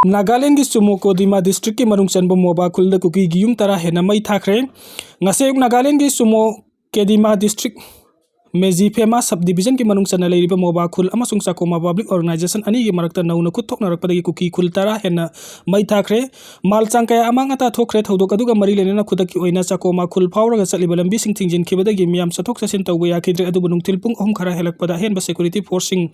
नागालैंड की Sumo कोदिमा district की मनुंग चनबो मोबा खुल कुकी की यूम तरा हेना मई थाखरे ngase नागालैंड की सुमो केदिमा डिस्ट्रिक्ट मेजी फेमा सब डिवीजन की मनुंग चना लेरिबा मोबा खुल अमसुंग साकोमा पब्लिक ऑर्गेनाइजेशन अनि की मरक्ता नौना खुद थोकनारकपदगी कुकी खुल तरा हेना मई थाखरे मालचांग कया अमांगता थोखरे थौदोक अदुगा मरी लेना खुदकी ओइना साकोमा खुल फावरगा चलिबा लंबी सिंग थिंजिन खिबदगी मियाम सथोक ससिन तौबा याखिद्रे अदुबु नुंगथिल पुंग अहम खरा हेलकपदा हेनबा सिक्योरिटी फोर्सिंग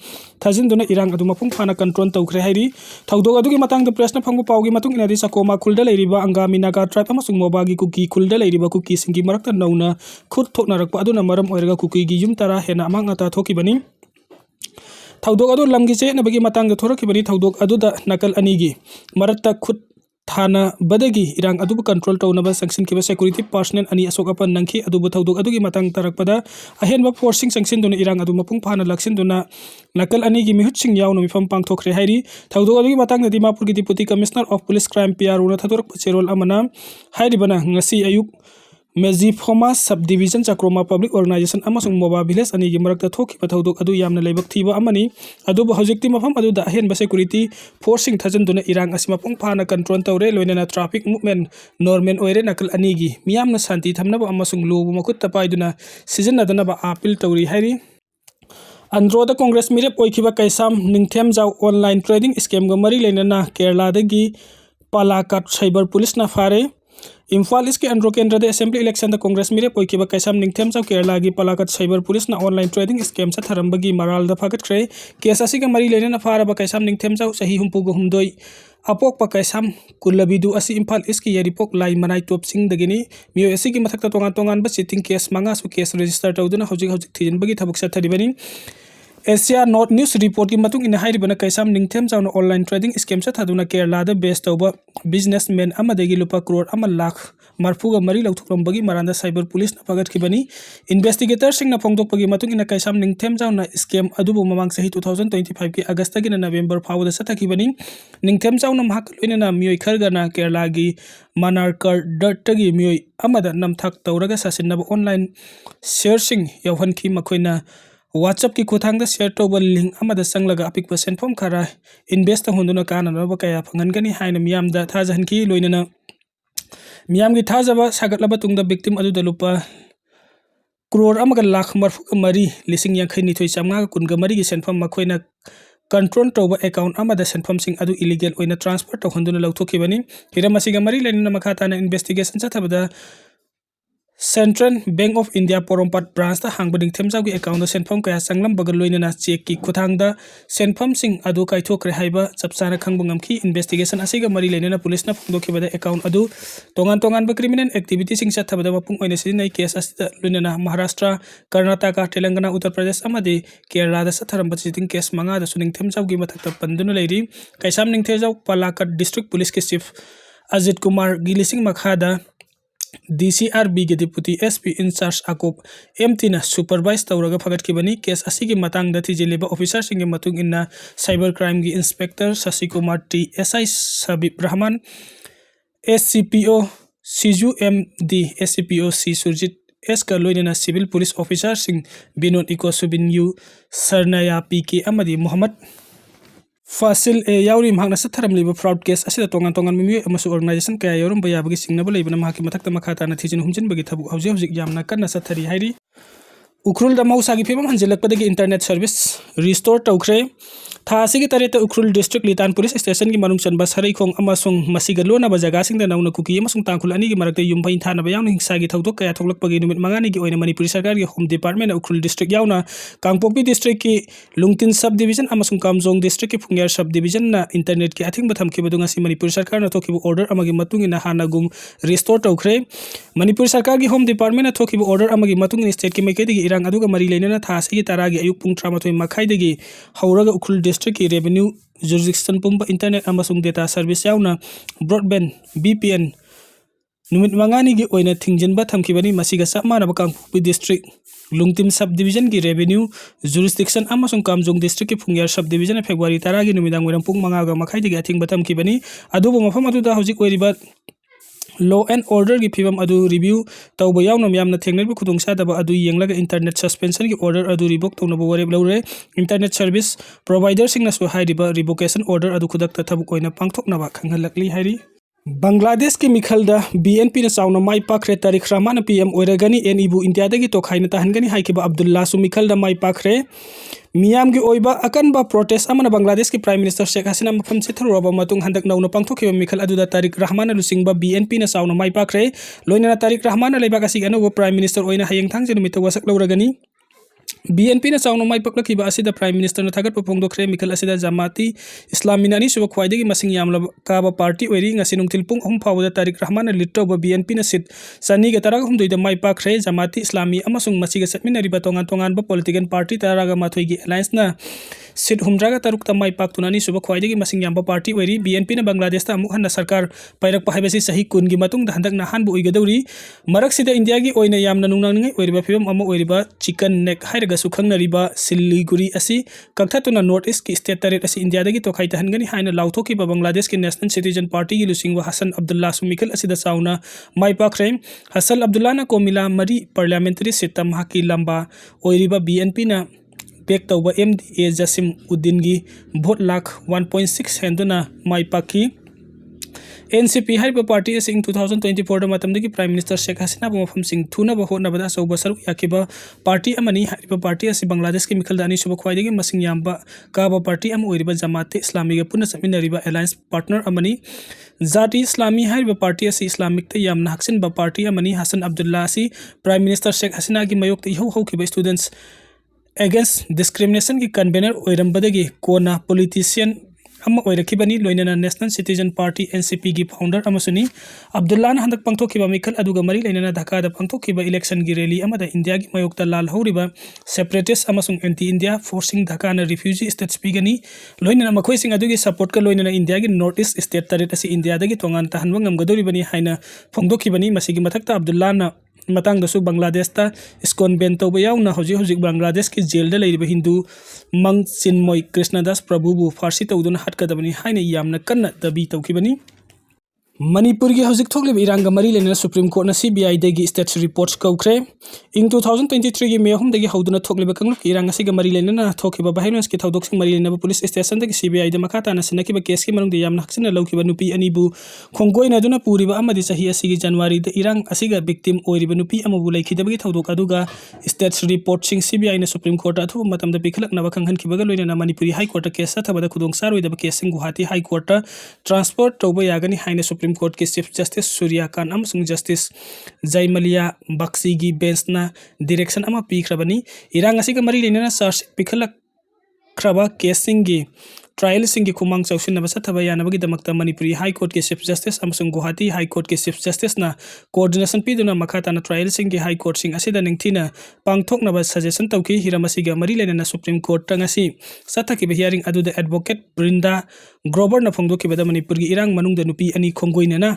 थाजिनदुना इरांग अदु मपुंग फाना कंट्रोल तौखरे हाइरी थौदोक अदुगी मतंग प्रश्न फंगबो पावगी मतुंग इनादी साकोमा खुलदा लेरिबा अंगामी नागा ट्राइब अमसुंग मोबागी कुकी खुलदा लेरिबा कुकी सिंगी मरक्ता नौना खुद थोकनारकपा अदुना मरम ओइरगा कुकी गी यूम तरा हेना अमांग अता थोकिबनी थौदोक अदु लमगी चेनबगी मतंग थोरकिबनी थौदोक अदुदा नकल अनिगी मरक्ता खुद थाना बदगी इरांग अदुबु कंट्रोल तौनबा संक्सिन किबा सिक्योरिटी पर्सनल अनि अशोक अपन नंखी अदुबु थौदोक अदुगी मतंग तरकपदा अहेनबा फोर्सिंग संक्सिन दुना इरांग अदु मपुंग फाना लक्सिन दुना नकल अनिगी मिहुतसिंग यावनो मिफम पांगथोखरे हाइरी थौदोक अदुगी मतंग दिमापुर की deputy commissioner of police crime PRO ना थदोरक चेरोल अमना हाइरिबना ngasi ayuk मेजी फोमा सब डिवीजन चक्रोमा पब्लिक ऑर्गेनाइजेशन अमसुंग मोबा विलेज अनि की मरक्ता थोखिबा थौदोक अदु यामना लेबक थीबा अमनी अदुबु हौजिकति मफम अदुदा अहेनबा सिक्योरिटी फोर्सिंग थजनदुना इरांग असिमा पुंग फाना कंट्रोल तौरे लोइना ट्रैफिक मूवमेंट नॉर्मल ओइरे नकल अनिगी मियामना शांति थमनबा अमसुंग लोबु मखुत तपाइदुना सिजनदनबा अपील तौरी हाइरी अंद्रोदा कांग्रेस मिरेप ओइखिबा कैसाम निंगथेम जाव ऑनलाइन ट्रेडिंग स्कैम ग मरी लेना केरला दगी पालाकाट साइबर पुलिस ना फारे इम्फाल इसके अंड्रो केंद्र असेंबली इलेक्शन कांग्रेस मिरेप ओइखिबा कैसाम निंगथेम जाव केरला की पालाकाट साइबर पुलिस ना ऑनलाइन ट्रेडिंग स्कैम सा थरंबगी मराल द फागतख्रे केस असिगा मरी लेना फारबा कैसाम निंगथेम जाव सही हुंपुग हुमदोई अपोक कैसाम कुलबिदु असि इम्फाल इसकी यरिपोक लाई मनाई टॉप सिंह दगिनी मियो असि की मथक्ता तोंगान तोंगान बा सिटिंग केस मंगा सु केस रजिस्टर तौदुना हौजिक हौजिक थिजनबगी थबक सथरिबनी एशिया नॉर्थ न्यूज रिपोर्ट की मतुंग इन हाइरिबना कैसाम निंगथेम जावना ऑनलाइन ट्रेडिंग स्कैम सा थादुना केरला द बेस तौबा बिजनेसमैन अमदगी लुपा करोड़ अमा लाख मरफुगा मरी लौथुकरमबगी मरांदा साइबर पुलिस ना फगतखिबनी इन्वेस्टिगेटर सिंह ना फोंगदोकपगी मतुंग इन कैसाम निंगथेम जावना स्कैम अदुबु ममांग सही 2025 की अगस्त की नवंबर फावदा सथखिबनी निंगथेम जावना महक लोइना मियोय खरगना केरला की मनारकर डटगी मियोय अमदा नमथक तौरगा सासिनब ऑनलाइन शेयर सिंह यवहनखी मखोइना WhatsApp की खुथांग शेयर तौब लिंक अमदा संगलगा अपिक सेनफम खरा इन्वेस्ट होंदुना काननब कया फंगनगनी हाइन मियामदा थाजहनखी लोइनना मियाम की थाजबा सागतलबा तुंगदा विक्टिम अदुदा लुपा करोड़ अमगा लाख मरफुग मरी लिसिंग यांखै निथोय चामगा कुनगा मरी की सेनफम मखोइना कंट्रोल तौब अकाउंट अमदा सेनफम सिंग अदु इलीगल ओइना ट्रांसफर तौहंदुना लौथोखिबनी हिरम असिगा मरी लेना मखाताना इन्वेस्टिगेशन चथबदा Central Bank of India Porompat branch हांग निंगथेम की अकाउंट सेनफम कया संगलम बगल लोइना चेक की खुथांग सेनफम सिंह अदु काइथोखरे हाइबा चपचाना खंगबो ngamखी इन्वेस्टिगेशन असिगा मरी लेना पुलिस ना फोंदोखिबदा अकाउंट अदु तोंगान तोंगान बा क्रिमिनल एक्टिविटी सिंह चथबदा मपुंग ओइना सिनै केस असिदा लोइना महाराष्ट्र कर्नाटक तेलंगाना उत्तर प्रदेश अमदि केरला दा सथरम बचिटिंग केस मंगा दा सुनिंगथेम जावगी मथक्ता पंदुना लेरी कैसाम निंगथेजाव पालाकाट डिस्ट्रिक्ट पुलिस के चीफ अजित कुमार गिलिसिंग मखादा DCRB के डिप्टी SP इंचार्ज आकोप MT ना सुपरवाइज तौरगा फगतखिबनी केस असी की मतंग द थिजिलेबा ऑफिसर सिंह मतुंग इन्ना साइबर क्राइम की inspector Shashi Kumar T SI Sabib Rahman SCPO Siju MD SCPO C Surjit S का लोइना सिविल पुलिस ऑफिसर सिंह बिनोद इको सुबिन यू सरनाया PK अमदी मोहम्मद फासिल ए यावरी महंगना सथरमलिबा फ्रॉड केस असिदा तोंगान तोंगान मिमियो अमसु ऑर्गेनाइजेशन कया यौरम बयाबगी सिंगनबा लेबना महकी मथक्ता मखाताना थिजिन हुमजिनबगी थबुक हौजिक हौजिक यामना कन्ना सथरी हाइरी उखरुल द मौसागी फिबम हंजिलकपदगी इंटरनेट सर्विस रिस्टोर तौखरे थासी की तरह उखरुल डिस्ट्रिक्ट लितान पुलिस स्टेशन की मनुंग चनबा सरेखोंग अमसुंग मसिगा लोनाबा जगासिंग नौना कुकी अमसुंग तांखुल अनी की मरक्ते युमफै थानबा यावना हिंसागी थौदोक कया थोकलकपगी नुमित मंगानी की ओइना मणिपुरी सरकार की होम डिपार्टमेंट उखरुल डिस्ट्रिक्ट यावना कांगपोक्पी डिस्ट्रिक्ट की लुंगतिन सब डिवीजन अमसुंग कामजोंग डिस्ट्रिक्ट की फुंगियार सब डिवीजन ना इंटरनेट की अथिंग बथमखिबदु ngasi मणिपुरी सरकार ना थोखिबु ऑर्डर अमगी मतुंग इना हानागुम रिस्टोर तौखरे मणिपुरी सरकार की होम डिपार्टमेंट ना थोखिबु ऑर्डर अमगी मतुंग इन स्टेट की मेकेदगी इरांग अदुगा मरी लेना थासी तारागी अयुक पुंग 13 मखाइदगी हौरगा उखरुल डिस्ट्रिक्ट की रेवेन्यू जुरिडिक्शन पुंबा इंटरनेट अमसुंग डेटा सर्विस यावना ब्रॉडबैंड VPN नुमित मंगानी की ओइना थिंगजिनबा थमखिबनी मसिगा सबमानबा कांगपोक्पी डिस्ट्रिक्ट लुंगतिम सब डिवीजन की रेवेन्यू जुरिडिक्शन अमसुंग कामजोंग डिस्ट्रिक्ट की फुंगियार सब डिवीजन फेब्रुवारी 10 की नुमिदांग वरम पुंग 5 मखाइदगी अथिंग बथमखिबनी अदुबु मफम अदुदा हौजिक ओइरिबा law and order की फिवम अदु review तौबा यावना म्यामना थेंगनबा खुदोंसादबा अदु येंगलागा internet suspension की order अदु revoke तौनबा वरेब लौरे internet service provider सिंगनासु हाइरिबा revocation order अदु खुदकता थबुक ओइना पांगथोकनाबा खंगलकली हाइरि बांग्लादेश की मिखलदा BNP ना चावना माई पाखरे तारिक रहमान PM ओइरगनी NEबु इंडिया दगी तोखाइना ताहनगनी हाइकिबा अब्दुल्ला सु मिखलदा माई पाखरे मियाम की ओइबा अकनबा प्रोटेस्ट अमना बांग्लादेश की प्राइम मिनिस्टर शेख हसीना मफम सिथरबा मतुंग हंदक नौना पांगथोखिबा मिखल अदुदा तारिक रहमान लुसिंगबा BNP ना चावना माई पाखरे लोइना तारिक रहमान लेबाक असि अनोबा प्राइम मिनिस्टर ओइना हयेंग थांजे नुमित वसक लौरगनी BNP ना चावना माई पकलखिबा असिदा प्राइम मिनिस्टर ना थागत फोंगदोखरे मिखल असिदा जमाती इस्लामी नानी सुब ख्वाइदगी मसिंग यामला काबा पार्टी ओइरि ngasi nungtil pung 3 फावदा तारिक रहमान लिटोबा BNP ना सिट सनी गे तराग हमदोइदा माई पाखरे जमाती इस्लामी अमसुंग मसिगा सटमिनरिबा तोंगान तोंगान बा पॉलिटिकल पार्टी तरागा माथोइगी अलायंस ना सिट हुमद्रागा तरुक माई पाक्तुनानी सुब ख्वाइदगी मसिंग यामबा पार्टी ओइरि BNP ना बांग्लादेश ता अमुक हन्ना सरकार पैरक पाहाइबसी सही कुन गी मतुंग दा हंदक ना हानबु ओइगदौरि मरक सिदा इंडिया गी ओइना यामना नुंगनांगै ओइरिबा फिबम अमु ओइरिबा चिकन नेक हाइरगा सुखंगनरिबा सिलीगुड़ी असि कक्थातुना नॉर्थ ईस्ट की स्टेट तरेट असि इंडिया दगी तोखाइ तहनगनी हाइना लाउथोकिबा बांग्लादेश की नेशनल सिटीजन पार्टी की लुसिंगवा हसन अब्दुल्ला सुमिकल असिदा साउना माई पाखरे हसन अब्दुल्ला ना कोमिला मरी पार्लियामेंटरी सीट महाकी लंबा ओइरिबा BNP ना बेक तौबा MDA जसिम उद्दीन की भोट लाख 1.6 हेंदुना माई पाखी NCP हाइबा पार्टी सिंग 2024 मतमदगी प्राइम मिनिस्टर शेख हसीना मफम सिंग थुना होनबदा सौबा सरुक याकिबा पार्टी अमनी हाइबा पार्टी असि बांग्लादेश की मिखल दानी सुब ख्वाइदगी मसिंग यामबा काबा पार्टी अम ओइरिबा जमाते इस्लामी गे पुना समिनरिबा अलायंस पार्टनर अमनी जाती इस्लामी हाइबा पार्टी असि इस्लामिक ते यामना हक्सिन बा पार्टी अमनी हसन अब्दुल्ला असि प्राइम मिनिस्टर शेख हसीना की मयोक ते हौखिबा स्टूडेंट्स अगेंस्ट डिस्क्रिमिनेशन की कन्वेनर ओइरंबदगी कोना पॉलिटिशियन अम्मा ओइरखिबनी लोइनना नेशनल सिटीजन पार्टी NCP की फाउंडर अमसुनी अब्दुल्ला ना हंदक पांगथोखिबा मिखल अदुगा मरी लेनना ढाका दा पांगथोखिबा इलेक्शन की रैली अमदा इंडिया की मयोक्ता लाल हौरिबा सेपरेटिस्ट अमसुंग एंटी इंडिया फोर्सिंग ढाका ना रिफ्यूजी स्टेट्स पिगनी लोइनना मखोइसिंग अदुगी सपोर्ट का लोइनना इंडिया की नॉर्थ ईस्ट स्टेट तरेट असि इंडिया दगी तोंगान तहनबा ngamgadoribani हाइना फोंगदोखिबनी मसिगी मथक्ता अब्दुल्ला ना मतंगदसु बांग्लादेश ता इस्कॉन बेन तौबा यावना हौजिक बांग्लादेश की जेल दा लैरिबा हिंदू मंग चिन्मय कृष्णदास प्रभुबु फारसी तौदुना हटकदबनी हाइना यामना कन्ना दबी तौखिबनी मणिपुर की हौजिक थोकलिब इरांग मरी लेना सुप्रीम कोर्ट ना CBI दगी स्टेट्स रिपोर्ट्स कौख्रे इंग 2023 की मे 8 दगी हौदुना थोकलिब कंगलुक इरांग असिगा मरी लेना थोखिबा बाहाइनस की थौदोक्सिंग मरी लेना पुलिस स्टेशन दगी CBI द मखाता ना सिनकिबा केस की मनुंग यामना हक्सिना लौखिबा नुपी अनिबु खोंगोइना दुना पुरिबा अमदि सही असिगी जनवरी द इरांग असिगा विक्टिम ओइरिबा नुपी अमबु लैखिदबगी थौदोक अदुगा स्टेट्स रिपोर्ट्सिंग CBI ना सुप्रीम कोर्ट अथु मतम द पिखलकना बखंगहनखिबगा लोइना मणिपुरी हाई कोर्ट केस अथबदा खुदोंग सारोइदबा केसिंग गुवाहाटी हाई कोर्ट ट्रांसपोर्ट तौबा यागनी हाइना सुप्रीम कोर्ट के चीफ जस्टिस सूर्यकांत अमसुंग जस्टिस जयमलिया बक्सी की बेंच ना डायरेक्शन अमा पीखरबनी इरांग असिगा मरी लेना चार्ज पिखलक्रबा केसिंग की ट्रायल सिंह की खुमांग चौसिनबा सथबा यानबगी दमकता मणिपुरी हाई कोर्ट के चीफ जस्टिस अमसुंग गुवाहाटी हाई कोर्ट के चीफ जस्टिस ना कोऑर्डिनेशन पीदुना मखाताना ट्रायल सिंह की हाई कोर्ट सिंह असिदा निंगथिना पांगथोकनबा सजेशन तौकी हिरमसिगा मरी लेना सुप्रीम कोर्ट तंगसी सथकिबा हियरिंग अदुदा एडवोकेट ब्रिंदा ग्रोवर ना फोंगदोखिबा मणिपुर की इरांग मनुंग नुपी अनि खोंगोइना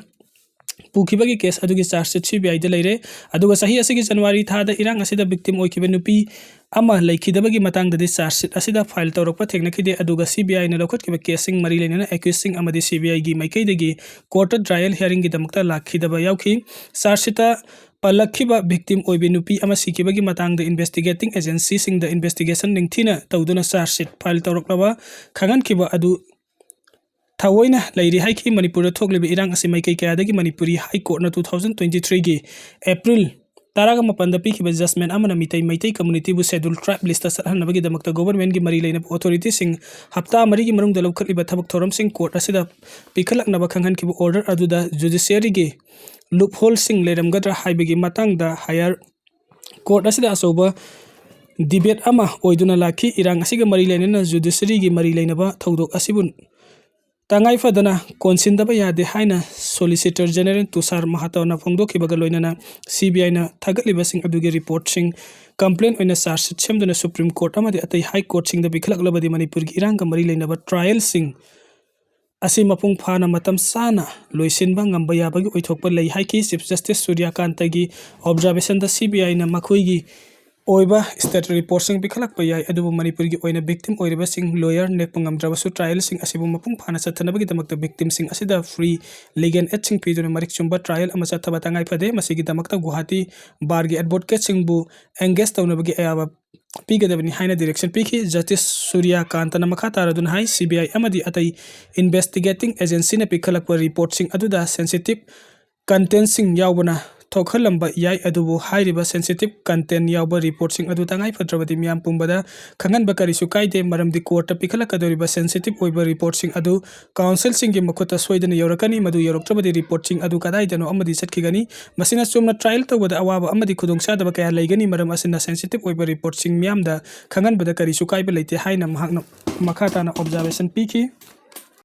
पुखिबगी केस अदुगी चार्जशीट CBI द लैरे अदुगा सही असिगी जनवरी थादा इरांग असिदा विक्टिम ओइखिबा नुपी अमा लैखिदबगी मतंगददि चार्जशीट असिदा फाइल तौरकपा थेंगनखिदे अदुगा CBI ना लौखटकिबा केसिंग मरी लेना एक्यूजिंग अमदि CBI की माइकैदगी कोर्ट ट्रायल हियरिंग की दमकता लाखिदबा याउखि चार्जशीटा पलखिबा विक्टिम ओइबे नुपी अमा सिखिबगी मतंग द इन्वेस्टिगेटिंग एजेंसी सिंग द इन्वेस्टिगेशन निंगथिना तौदुना चार्जशीट फाइल तौरकलबा खगनखिबा अदु थावोइना लैरि हाइखि मणिपुर थोकलिबा इरांग असि माइकै कयादगी मणिपुरी हाई कोर्ट ना 2023 की एप्रिल तारागा मपंदा पीखिबा जजमेंट अमना मैतै कम्युनिटी बु शेड्यूल ट्राइब लिस्ट सलहनबगी दमकता गवर्नमेंट की मरी लेना अथॉरिटी सिंह हप्ता मरी की मनुंग लौखटलिबा थबक थोरम सिंह कोर्ट असिदा पिखलकनबा खंगहनखिबा ऑर्डर अदुदा जुडिशियरी की लूप होल सिंह लेरमगद्रा हाइबगी मतंगदा हायर कोर्ट असिदा असोबा डिबेट अमा ओइदुना लाखि इरांग असिगा मरी लेना जुडिशियरी की मरी लेनबा थौदोक असिबुन तंगाई फदना कोनसिनदबा यादे हाइना सोलिसिटर जनरल तुषार महातो फोंदोखिबगा लोइनना CBI ना थगलिबसिंग अदुगे रिपोर्टसिंग कंप्लेन ओइना चार्जशीट सेमदुना सुप्रीम कोर्ट अमदि अतै हाई कोर्ट सिंग द बिखलकलबदि मणिपुर की इरांग मरी लेनबा ट्रायल सिंग असी मपुंग फाना मतम साना लोइसिनबा ngamba yabagi oithokpa lei haiki chief justice Suryakant की ऑब्जर्वेशन द CBI ना मखोइगी ओइबा स्टेट रिपोर्ट सिंग पिखलक प याय अदुबु मणिपुर की ओइना विक्टिम ओइरबा सिंग लॉयर नेक पंगमद्रबसु ट्रायल सिंग असिबु मपुंग फाना चथनबगी दमकता विक्टिम सिंग असिदा फ्री लीगल एड सिंग पिदुना मरिक चुंबा ट्रायल अमा चथबा तंगाई फदे मसिगी दमकता गुवाहाटी बार की एडवोकेट सिंगबु एंगेज तौनबगी अयाबा पीगदबनी हाइना डायरेक्शन पीखी जस्टिस सूर्यकांतना मखा तारदुन हाई सीबीआई अमदी अतई इन्वेस्टिगेटिंग एजेंसी ने पिखलक रिपोर्ट सिंग अदुदा सेंसिटिव कंटेंट सिंग यावबना थोखलंबा याय अदुबु हाइरिबा सेंसिटिव कंटेंट यावबा रिपोर्ट सिंग अदु तंगाई फद्रबदी मियाम पुंबदा खंगनबा करिसु काइदे मरमदि कोर्ट पिखलक अदोरिबा सेंसिटिव ओइबा रिपोर्ट सिंग अदु काउंसिल सिंग की मखुता सोइदन यौरकनी मदु यौरक्त्रबदी रिपोर्ट सिंग अदु कदाइदनो अमदी चटखिगनी मसिना चुमना ट्रायल तौबदा अवाबा अमदी खुदोंसादबा कया लैगनी मरम असिना सेंसिटिव ओइबा रिपोर्ट सिंग मियामदा खंगनबदा करिसु काइबा लैते हाइना महकना मखाताना ऑब्जर्वेशन पीखी।